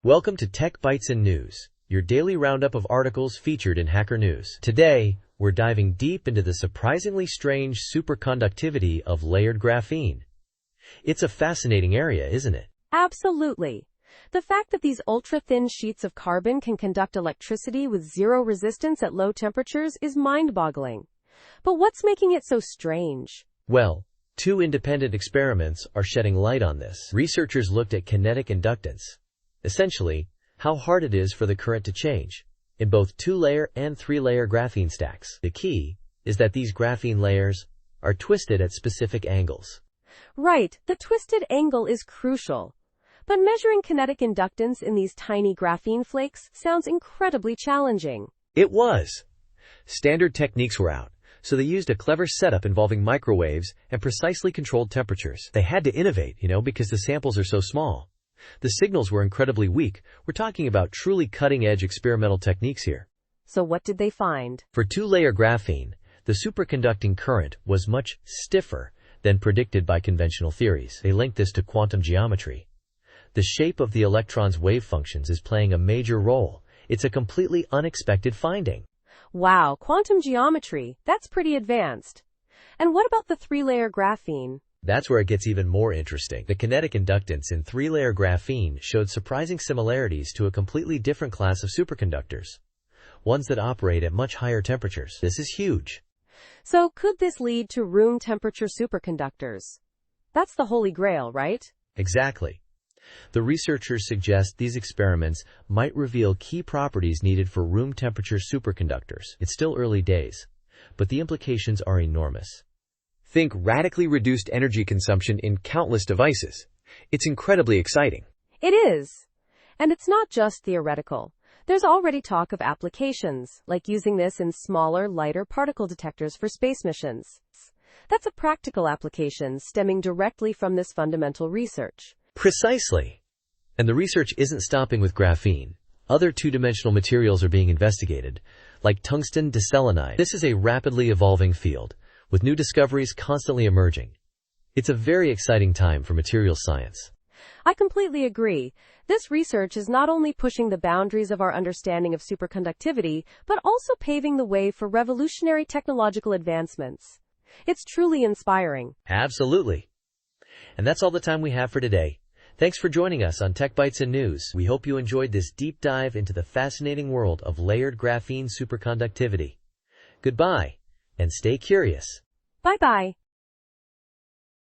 Welcome to Tech Bytes and News, your daily roundup of articles featured in Hacker News. Today, we're diving deep into the surprisingly strange superconductivity of layered graphene. It's a fascinating area, isn't it? Absolutely. The fact that these ultra-thin sheets of carbon can conduct electricity with zero resistance at low temperatures is mind-boggling. But what's making it so strange? Well, two independent experiments are shedding light on this. Researchers looked at kinetic inductance, essentially, how hard it is for the current to change, in both 2-layer and 3-layer graphene stacks. The key is that these graphene layers are twisted at specific angles. Right, the twisted angle is crucial. But measuring kinetic inductance in these tiny graphene flakes sounds incredibly challenging. It was. Standard techniques were out, so they used a clever setup involving microwaves and precisely controlled temperatures. They had to innovate, because the samples are so small. The signals were incredibly weak. We're talking about truly cutting-edge experimental techniques here. So what did they find? For 2-layer graphene, the superconducting current was much stiffer than predicted by conventional theories. They linked this to quantum geometry. The shape of the electron's wave functions is playing a major role. It's a completely unexpected finding. Wow, quantum geometry. That's pretty advanced. And what about the 3-layer graphene? That's where it gets even more interesting. The kinetic inductance in 3-layer graphene showed surprising similarities to a completely different class of superconductors, ones that operate at much higher temperatures. This is huge. So could this lead to room temperature superconductors? That's the holy grail, right? Exactly. The researchers suggest these experiments might reveal key properties needed for room temperature superconductors. It's still early days, but the implications are enormous. Think radically reduced energy consumption in countless devices. It's incredibly exciting. It is. And it's not just theoretical. There's already talk of applications, like using this in smaller, lighter particle detectors for space missions. That's a practical application stemming directly from this fundamental research. Precisely. And the research isn't stopping with graphene. Other two-dimensional materials are being investigated, like tungsten diselenide. This is a rapidly evolving field, with new discoveries constantly emerging. It's a very exciting time for materials science. I completely agree. This research is not only pushing the boundaries of our understanding of superconductivity, but also paving the way for revolutionary technological advancements. It's truly inspiring. Absolutely. And that's all the time we have for today. Thanks for joining us on Tech Bytes and News. We hope you enjoyed this deep dive into the fascinating world of layered graphene superconductivity. Goodbye, and stay curious. Bye-bye.